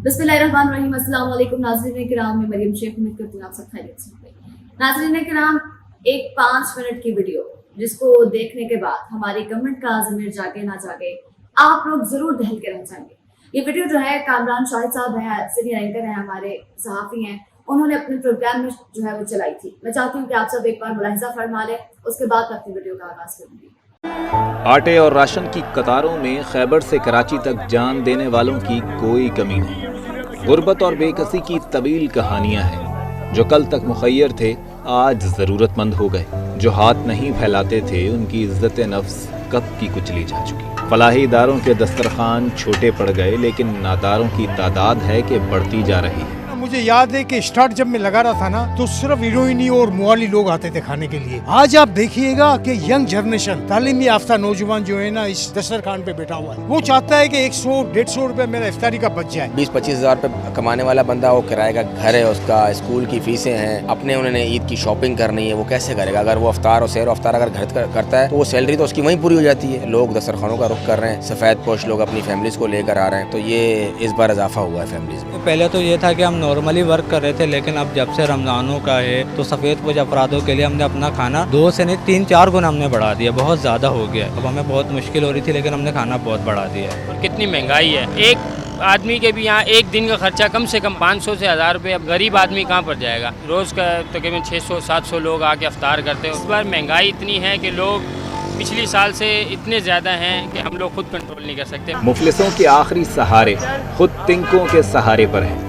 बिस्मिल्लाहिर्रहमानिर्रहीम। अस्सलाम वालेकुम नाज़रीन किराम, मैं मरियम शेख, उम्मीद करती हूँ आप सब खैरियत से होंगे। नाज़रीन किराम, एक 5 मिनट की वीडियो जिसको देखने के बाद हमारी कमेंट का ज़मीर जागे ना जागे, आप लोग जरूर दहल के रह जाएंगे। ये वीडियो जो है कामरान शाहिद साहब हैं, सीनियर एंकर हैं, हमारे सहाफ़ी हैं, उन्होंने अपने प्रोग्राम में जो है वो चलाई थी। मैं चाहती हूँ कि आप सब एक बार मुलाहिज़ा फरमा लें, उसके बाद मैं अपनी वीडियो का आगाज़ करूँगी। आटे और राशन की कतारों में खैबर से कराची तक जान देने वालों की कोई कमी नहीं। गुर्बत और बेकसी की तवील कहानियां हैं। जो कल तक मुखय्यर थे आज ज़रूरतमंद हो गए। जो हाथ नहीं फैलाते थे उनकी इज्जत नफ्स कब की कुचली जा चुकी। फलाही इदारों के दस्तरखान छोटे पड़ गए, लेकिन नादारों की तादाद है कि बढ़ती जा रही है। मुझे याद है कि स्टार्ट जब मैं लगा रहा था ना, तो सिर्फ हीरोइनी और मुआली लोग आते थे खाने के लिए। आज आप देखिएगा कि यंग जनरेशन, तालीमी याफ्ता नौजवान जो है ना, इस दस्तरखान पे बैठा हुआ है। वो चाहता है कि 100-150 रुपए मेरा इफ्तारी का बच जाए। 20-25 हज़ार रुपए कमाने वाला बंदा, वो किराए का घर है उसका, स्कूल की फीसें हैं, अपने उन्होंने ईद की शॉपिंग करनी है, वो कैसे करेगा? अगर वो अफ्तार और सैर अफ्तार अगर घर करता है तो वो सैलरी तो उसकी वहीं पूरी हो जाती है। लोग दस्तरखानों का रुख कर रहे हैं, सफ़ेद पोश लोग अपनी फैमिलीज को लेकर आ रहे हैं, तो ये इस बार इजाफा हुआ है फैमिलीज में। पहले तो ये था कि हम नॉर्मली वर्क कर रहे थे, लेकिन अब जब से रमज़ानों का है तो सफ़ेद पोश अफरादों के लिए हमने अपना खाना 2 से नहीं 3-4 गुना हमने बढ़ा दिया। बहुत ज़्यादा हो गया है। अब हमें बहुत मुश्किल हो रही थी, लेकिन हमने खाना बहुत बढ़ा दिया है। और कितनी महंगाई है, एक आदमी के भी यहाँ एक दिन का खर्चा कम से कम 500 से 1000 रुपये। अब गरीब आदमी कहाँ पर जाएगा? रोज़ का तकरीबन 600-700 लोग आके अफ्तार करते हैं। इस बार महंगाई इतनी है कि लोग पिछली साल से इतने ज़्यादा हैं कि हम लोग खुद कंट्रोल नहीं कर सकते। मुफलिसों के आखिरी सहारे खुद तिनकों के सहारे पर हैं।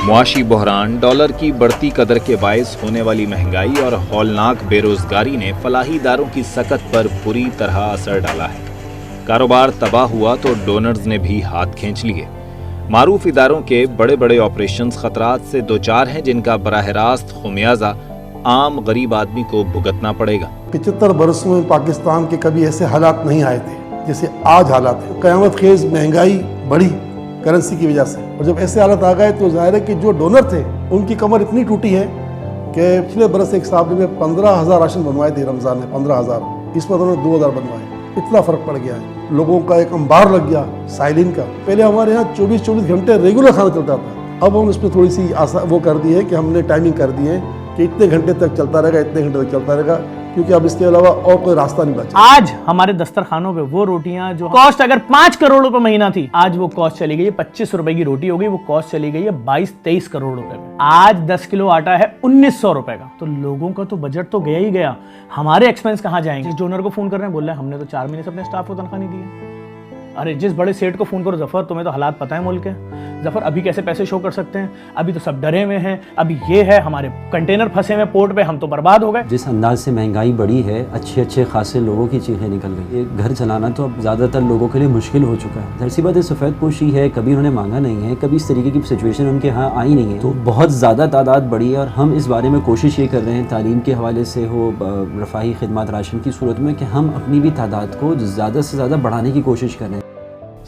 मुआशी बहरान, डॉलर की बढ़ती कदर के बायस होने वाली महंगाई और हौलनाक बेरोजगारी ने फलाही इदारों की सकत पर बुरी तरह असर डाला है। कारोबार तबाह हुआ तो डोनर्स ने भी हाथ खींच लिए। मारूफ इदारों के बड़े बड़े ऑपरेशंस खतरात से दो चार हैं, जिनका बराह रास्त खुमियाजा आम गरीब आदमी को भुगतना पड़ेगा। 75 बरसों में पाकिस्तान के कभी ऐसे हालात नहीं आए थे जैसे आज हालात हैं। क़यामत खेज महंगाई बढ़ी करेंसी की वजह से, और जब ऐसे हालात आ गए तो जाहिर है कि जो डोनर थे उनकी कमर इतनी टूटी है कि पिछले बरस एक साहब ने 15,000 राशन बनवाए थे रमज़ान में, 15,000, इस पर उन्होंने 2,000 बनवाए। इतना फ़र्क पड़ गया है। लोगों का एक अंबार लग गया साइलिन का। पहले हमारे यहाँ 24-24 घंटे रेगुलर खाना चलता था, अब हम उसमें थोड़ी सी वो कर दी है कि हमने टाइमिंग कर दी है कि इतने घंटे तक चलता रहेगा, इतने घंटे तक चलता रहेगा, क्योंकि अब इसके अलावा और कोई रास्ता नहीं बचा। आज हमारे दस्तरखानों पे वो रोटियां जो कॉस्ट अगर 5 करोड़ रुपए महीना थी, आज वो कॉस्ट चली गई है 25 रुपए की रोटी हो गई, वो कॉस्ट चली गई है 22-23 करोड़ रुपए में। आज 10 किलो आटा है 1900 रुपए का। तो लोगों का तो बजट तो गया ही गया, हमारे एक्सपेंस कहाँ जाएंगे? जिस डोनर को फोन कर रहे हैं बोल रहे हैं हमने तो 4 महीने से अपने स्टाफ को तनख्वाह नहीं दी है। अरे जिस बड़े सेठ को फोन करो, जफर तुम्हें तो हालात पता है मुल्क के, जफर अभी कैसे पैसे शो कर सकते हैं? अभी तो सब डरे हुए हैं, अभी ये है हमारे कंटेनर फंसे हुए पोर्ट पे, हम तो बर्बाद हो गए। जिस अंदाज से महंगाई बढ़ी है, अच्छे खासे लोगों की चीखें निकल गई। एक घर चलाना तो अब ज़्यादातर लोगों के लिए मुश्किल हो चुका है। ज़ाहिर सी बात है, सफ़ेद पोशी है, कभी उन्होंने मांगा नहीं है, कभी इस तरीके की सिचुएशन उनके यहाँ आई नहीं है, तो बहुत ज़्यादा तादाद बढ़ी है। और हम इस बारे में कोशिश ये कर रहे हैं, तालीम के हवाले से हो, रफ़ाही खिदमत राशन की सूरत में, कि हम अपनी भी तादाद को ज़्यादा से ज़्यादा बढ़ाने की कोशिश कर रहे हैं।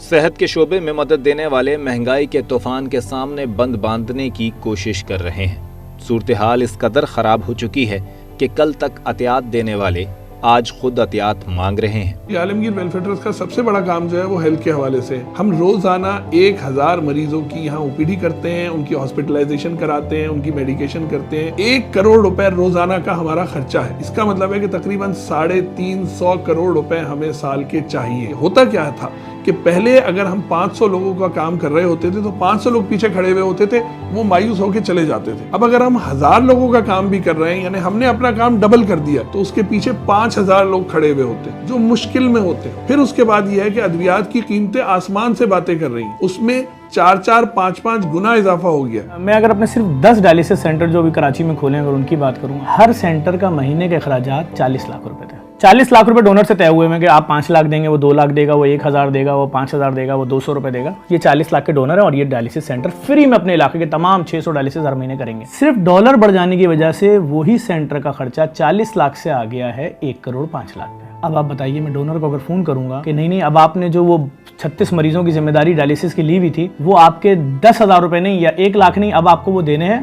सेहत के शोबे में मदद देने वाले महंगाई के तूफान के सामने बंद बांधने की कोशिश कर रहे हैं। सूरत हाल इस कदर खराब हो चुकी है कि कल तक अतियात देने वाले आज खुद अतियात मांग रहे हैं। आलमगीर वेलफेयर ट्रस्ट का सबसे बड़ा काम जो है वो हेल्थ के हवाले से। हम रोजाना 1000 मरीजों की यहाँ ओपीडी करते हैं, उनकी हॉस्पिटलाइजेशन कराते हैं, उनकी मेडिकेशन करते हैं। 1 करोड़ रुपए रोजाना का हमारा खर्चा है। इसका मतलब है कि तकरीबन 350 करोड़ रुपए हमें साल के चाहिए। होता क्या था कि पहले अगर हम 500 लोगों का काम कर रहे होते थे तो 500 लोग पीछे खड़े हुए होते थे, वो मायूस होकर चले जाते थे। अब अगर हम 1000 लोगों का काम भी कर रहे हैं, यानी हमने अपना काम डबल कर दिया, तो उसके पीछे 5000 लोग खड़े हुए होते हैं जो मुश्किल में होते हैं। फिर उसके बाद यह है कि अद्वियात की कीमतें आसमान से बातें कर रही हैं, उसमें 4-4, 5-5 गुना इजाफा हो गया। मैं अगर अपने सिर्फ 10 डायलिसिस सेंटर जो अभी कराची में खोले, अगर उनकी बात करूँ, हर सेंटर का महीने के अखराजात 40 लाख रुपए थे। 40 लाख रुपए डोनर से तय हुए हैं कि आप 5 लाख देंगे, वो 2 लाख देगा, वो 1000 देगा, वो 5000 देगा, वो 200 रुपए देगा। ये 40 लाख के डोनर है और ये डायलिसिस सेंटर फ्री में अपने इलाके के तमाम 600 डायलिसिस हर महीने करेंगे। सिर्फ डॉलर बढ़ जाने की वजह से वही सेंटर का खर्चा 40 लाख से आ गया है 1 करोड़ 5 लाख पे। अब आप बताइए, मैं डोनर को अगर फोन करूंगा कि नहीं अब आपने जो वो 36 मरीजों की जिम्मेदारी डायलिसिस की ली हुई थी, वो आपके 10,000 रुपए नहीं या 1 लाख नहीं, अब आपको वो देने हैं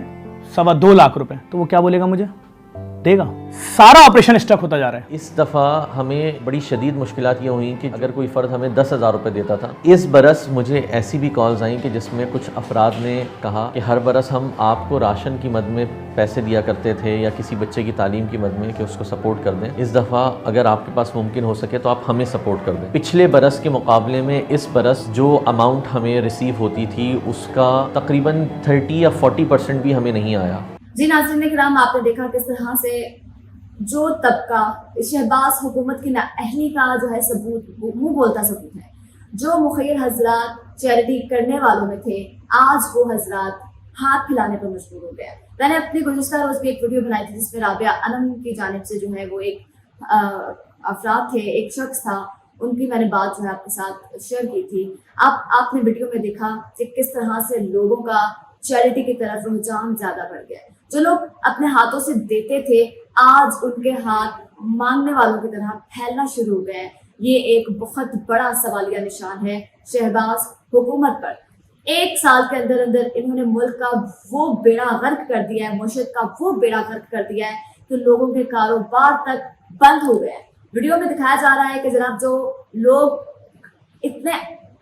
2.25 लाख रुपए, तो वो क्या बोलेगा मुझे? देगा? सारा ऑपरेशन स्टक होता जा रहा है। इस दफ़ा हमें बड़ी शदीद मुश्किलात ये हुई कि अगर कोई फ़र्द हमें 10,000 रुपये देता था, इस बरस मुझे ऐसी भी कॉल्स आई कि जिसमें कुछ अफराद ने कहा कि हर बरस हम आपको राशन की मद में पैसे दिया करते थे या किसी बच्चे की तालीम की मद में कि उसको सपोर्ट कर दें, इस दफ़ा अगर आपके पास मुमकिन हो सके तो आप हमें सपोर्ट कर दें। पिछले बरस के मुकाबले में इस बरस जो अमाउंट हमें रिसीव होती थी उसका तकरीबन 30 या 40% भी हमें नहीं आया। जी नाज़रीन किराम, आपने देखा किस तरह से जो तबका शहबाज हुकूमत की नाअहली का जो है सबूत, मुंह बोलता सबूत है, जो मुखैर हजरात चैरिटी करने वालों में थे, आज वो हजरात हाथ खिलाने पर मजबूर हो गया। मैंने अपनी गुज़िश्ता रोज़ भी एक वीडियो बनाई थी जिसमें राबिया अनम की जानिब से जो है वो एक अफराद थे, एक शख्स था, उनकी मैंने बात जो है आपके साथ शेयर की थी। आपने वीडियो में देखा कि किस तरह से लोगों का चैरिटी की तरफ रुझान ज़्यादा बढ़ गया। जो लोग अपने हाथों से देते थे आज उनके हाथ मांगने वालों की तरह फैलना शुरू हो गए। ये एक बहुत बड़ा सवालिया निशान है शहबाज हुकूमत पर। एक साल के अंदर अंदर इन्होंने मुल्क का वो बेड़ा गर्क कर दिया है, मुल्क का वो बेड़ा गर्क कर दिया है कि लोगों के कारोबार तक बंद हो गए। वीडियो में दिखाया जा रहा है कि जनाब जो लोग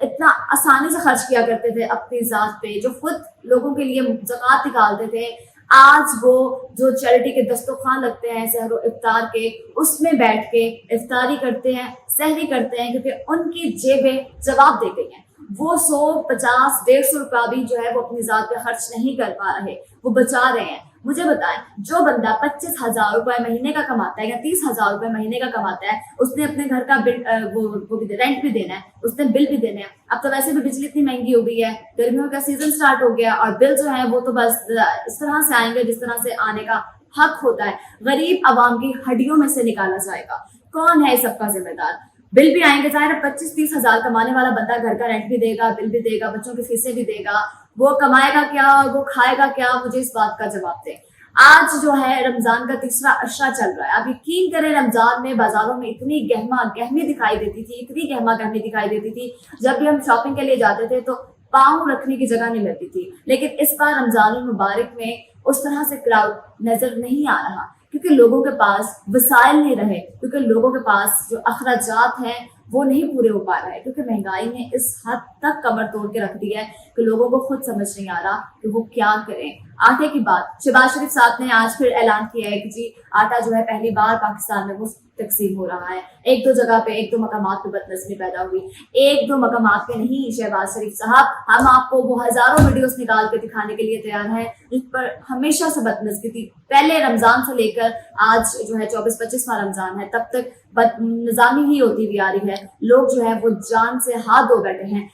इतना आसानी से खर्च किया करते थे अपनी ज़ात पे, जो खुद लोगों के लिए ज़कात निकालते थे, आज वो जो चैरिटी के दस्तरखान लगते हैं सहर व इफ्तार के, उसमें बैठ के इफ्तारी करते हैं, सहरी करते हैं, क्योंकि उनकी जेबें जवाब दे गई हैं। वो 100, 50, 150 रुपया भी जो है वो अपनी ज़ात पे खर्च नहीं कर पा रहे, वो बचा रहे हैं। मुझे बताएं, जो बंदा 25,000 रुपये महीने का कमाता है या 30,000 रुपये महीने का कमाता है, उसने अपने घर का बिल वो भी रेंट भी देना है, उसने बिल भी देने हैं। अब तो वैसे भी बिजली इतनी महंगी हो गई है, गर्मियों का सीजन स्टार्ट हो गया और बिल जो है वो तो बस इस तरह से आएंगे जिस तरह से आने का हक होता है। गरीब आवाम की हड्डियों में से निकाला जाएगा। कौन है इस सबका जिम्मेदार? बिल भी आएंगे, ज़ाहिर है 25-30 हज़ार कमाने वाला बंदा घर का रेंट भी देगा, बिल भी देगा, बच्चों की फीसें भी देगा, वो कमाएगा क्या, वो खाएगा क्या? मुझे इस बात का जवाब दें। आज जो है रमजान का तीसरा अशरा चल रहा है। आप यकीन करें रमजान में बाजारों में इतनी गहमा गहमी दिखाई देती थी, इतनी गहमा गहमी दिखाई देती थी, जब भी हम शॉपिंग के लिए जाते थे तो पाँव रखने की जगह नहीं मिलती थी। लेकिन इस बार रमजान मुबारक में उस तरह से क्राउड नजर नहीं आ रहा, क्योंकि लोगों के पास वसाइल नहीं रहे, क्योंकि लोगों के पास जो अखराजात हैं वो नहीं पूरे हो पा रहा है, क्योंकि महंगाई ने इस हद तक कमर तोड़ के रख दी है कि लोगों को खुद समझ नहीं आ रहा कि वो क्या करें। आटे की बात, शहबाज शरीफ साहब ने आज फिर ऐलान किया है कि जी आटा जो है पहली बार पाकिस्तान में मुफ्त तकसीम हो रहा है। एक दो जगह पे, एक दो मकामात पे बदनज़मी पैदा हुई, एक दो मकामात पे नहीं शहबाज शरीफ साहब, हम आपको वो हजारों वीडियोस निकाल के दिखाने के लिए तैयार हैं जिस पर हमेशा से बदनज़मी थी। पहले रमजान से लेकर आज जो है 24-25वां रमजान है, तब तक बदनिज़ामी ही होती हुई आ रही है। लोग जो है वो जान से हाथ धो बैठे हैं।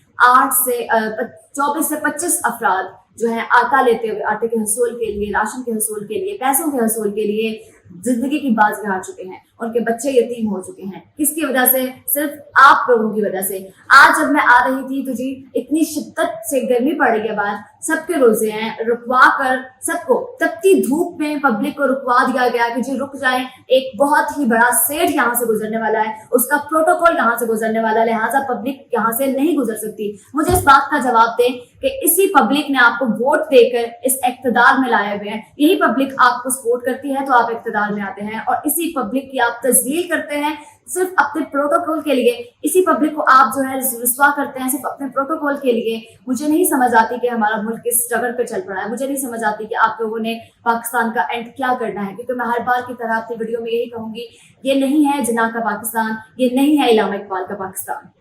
24 से 25 अफराद जो है आटा लेते हुए, आटे के हसूल के लिए, राशन के हसूल के लिए, पैसों के हसूल के लिए जिंदगी की बाज हार चुके हैं। उनके बच्चे यतीम हो चुके हैं। किसकी वजह से? सिर्फ आप लोगों की वजह से। आज जब मैं आ रही थी तो जी इतनी शिद्दत से गर्मी पड़ रही है, बाहर सबके रोजे हैं, रुकवा कर सबको तपती धूप में पब्लिक को रुकवा दिया गया कि जी रुक जाएं, एक बहुत ही बड़ा सेठ यहाँ से गुजरने वाला है, उसका प्रोटोकॉल यहाँ से गुजरने वाला है, लिहाजा पब्लिक यहाँ से नहीं गुजर सकती। मुझे इस बात का जवाब दें कि इसी पब्लिक ने आपको वोट देकर इस इक़्तिदार में लाए हुए हैं। यही पब्लिक आपको सपोर्ट करती है तो आप इक़्तिदार में आते हैं, और इसी पब्लिक की आप तज़लील करते हैं सिर्फ अपने प्रोटोकॉल के लिए। इसी पब्लिक को आप जो है रुस्वा करते हैं सिर्फ अपने प्रोटोकॉल के लिए। मुझे नहीं समझ आती कि हमारा मुल्क किस स्ट्रगल पे चल पड़ा है। मुझे नहीं समझ आती कि आप लोगों ने पाकिस्तान का एंड क्या करना है, क्योंकि मैं हर बार की तरह अपनी वीडियो में यही कहूंगी, ये नहीं है जिन्ना का पाकिस्तान, ये नहीं है इलामा इकबाल का पाकिस्तान।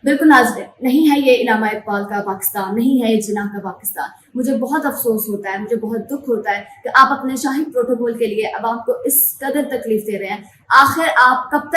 बिल्कुल नाज़रीन, नहीं है ये इलामा इकबाल का पाकिस्तान, नहीं है ये जिन्ना का पाकिस्तान। मुझे बहुत अफसोस होता है, मुझे बहुत दुख होता है कि आप अपने शाही प्रोटोकॉल के लिए अवाम को इस कदर तकलीफ दे रहे हैं। आखिर आप कब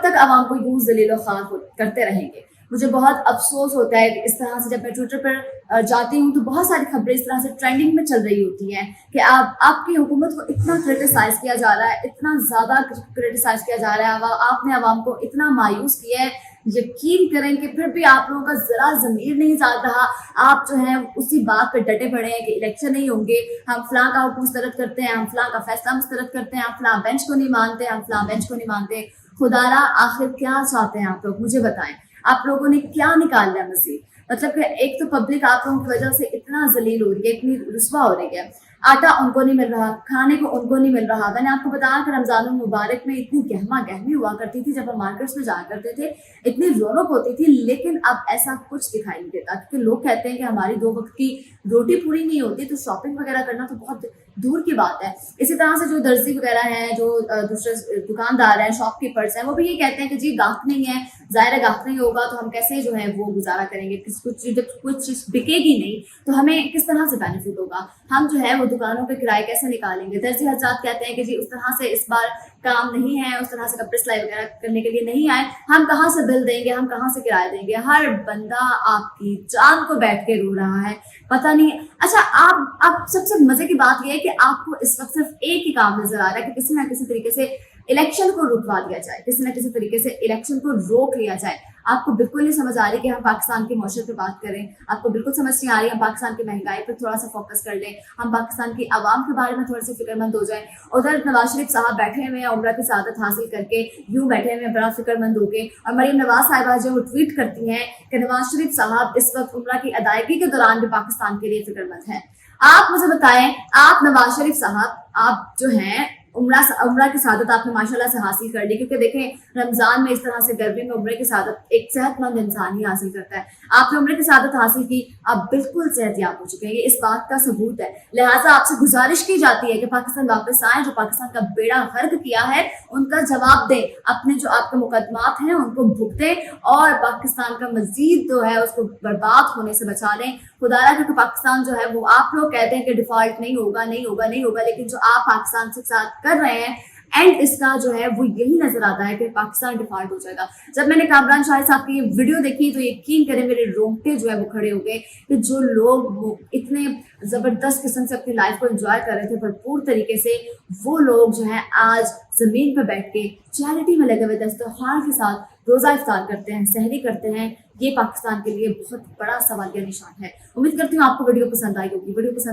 तक अवाम को यूं ज़लील व ख़ार करते रहेंगे? मुझे बहुत अफसोस होता है कि इस तरह से जब मैं ट्विटर पर जाती हूँ तो बहुत सारी खबरें इस तरह से ट्रेंडिंग में चल रही होती हैं कि आपकी हुकूमत को इतना क्रिटिसाइज किया जा रहा है, इतना ज़्यादा क्रिटिसाइज किया जा रहा है, आपने अवाम को इतना मायूस किया है। यकीन करें कि फिर भी आप लोगों का जरा ज़मीर नहीं जाग रहा। आप जो है उसी बात पे डटे पड़े हैं कि इलेक्शन नहीं होंगे, हम फलां का हुक्म मुस्तरद करते हैं, हम फलां का फैसला मुस्तरद करते हैं, हम फलां बेंच को नहीं मानते, हम फलां बेंच को नहीं मानते। खुदारा आखिर क्या चाहते हैं आप लोग? मुझे बताएं, आप लोगों ने क्या निकाल लिया मज़ीद? मतलब कि एक तो पब्लिक आप लोगों की वजह से इतना जलील हो रही है, इतनी रुस्वा हो रही है, आटा उनको नहीं मिल रहा, खाने को उनको नहीं मिल रहा। मैंने आपको बताया कि रमज़ान मुबारक में इतनी गहमा गहमी हुआ करती थी, जब हम मार्केट्स में जाया करते थे इतनी रौनक होती थी, लेकिन अब ऐसा कुछ दिखाई नहीं देता, क्योंकि लोग कहते हैं कि हमारी 2 वक्त की रोटी पूरी नहीं होती, तो शॉपिंग वगैरह करना तो बहुत दूर की बात है। इसी तरह से जो दर्जी वगैरह हैं, जो दूसरे दुकानदार हैं, शॉपकीपर्स हैं, वो भी ये कहते हैं कि जी गाहक नहीं है, ज़ाहिर है गाहक नहीं होगा तो हम कैसे जो है वो गुजारा करेंगे, कुछ चीज़ बिकेगी नहीं तो हमें किस तरह से बेनिफिट होगा, हम जो है वो दुकानों पे किराए कैसे निकालेंगे। दर्जी हजरात कहते हैं कि जी उस तरह से इस बार काम नहीं है, उस तरह से कपड़े सिलाई वगैरह करने के लिए नहीं आए, हम कहाँ से बिल देंगे, हम कहाँ से किराया देंगे। हर बंदा आपकी जान को बैठ के रो रहा है, पता नहीं। अच्छा, आप सबसे मजे की बात यह है कि आपको इस वक्त सिर्फ एक ही काम नजर आ रहा है कि किसी ना किसी तरीके से इलेक्शन को रुकवा दिया जाए, किसी न किसी तरीके से इलेक्शन को रोक लिया जाए। आपको बिल्कुल नहीं समझ आ रही कि हम पाकिस्तान के मौशरे पे बात करें, आपको बिल्कुल समझ नहीं आ रही हम पाकिस्तान की महंगाई पर थोड़ा सा फोकस कर लें, हम पाकिस्तान की आवाम के बारे में थोड़े से फिक्रमंद हो जाएं। उधर नवाज शरीफ साहब बैठे हुए हैं उम्रा की सआदत हासिल करके, यूं बैठे हुए हैं बड़ा फिक्रमंद होके, और मरीम नवाज साहिबा जो वो ट्वीट करती हैं कि नवाज शरीफ साहब इस वक्त उम्रा की अदायगी के दौरान भी पाकिस्तान के लिए फिक्रमंद हैं। आप मुझे बताएं, आप नवाज शरीफ साहब, आप जो हैं उम्रा की सआदत आपने माशाल्लाह से हासिल कर ली, क्योंकि देखें रमजान में इस तरह से गर्मी में उम्रे की सआदत एक सेहतमंद इंसान ही हासिल करता है। आपने उम्रे की सआदत हासिल की, आप बिल्कुल सेहतयाब हो चुके हैं, ये इस बात का सबूत है। लिहाजा आपसे गुजारिश की जाती है कि पाकिस्तान वापस आए, जो पाकिस्तान का बेड़ा गर्क किया है उनका जवाब दें, अपने जो आपके मुकदमात हैं उनको भुगतें और पाकिस्तान का मजीद जो है उसको बर्बाद होने से बचा लें। खुदारा, क्योंकि पाकिस्तान जो है वो आप लोग कहते हैं कि डिफॉल्ट नहीं होगा, लेकिन जो आप पाकिस्तान के साथ कर रहे हैं एंड इसका जो है वो यही नजर आता है कि पाकिस्तान डिफॉल्ट हो जाएगा। जब मैंने कामरान शाहिद साहब की ये वीडियो देखी तो यकीन करें मेरे रोंगटे जो है वो खड़े हो गए कि जो लोग इतने जबरदस्त किस्म से अपनी लाइफ को एंजॉय कर रहे थे भरपूर तरीके से, वो लोग जो है आज जमीन पर बैठ के चैरिटी में लगे हुए दस्तरखान के साथ रोजा इफ्तार करते हैं, सहरी करते हैं। ये पाकिस्तान के लिए बहुत बड़ा सवालिया निशान है। उम्मीद करती हूँ आपको वीडियो पसंद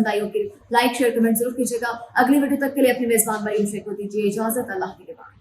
आई होगी। लाइक शेयर कमेंट जरूर कीजिएगा। अगली वीडियो तक के लिए अपनी मेजबान मरीम शेख को दीजिए इजाजत। अल्लाह के बाद।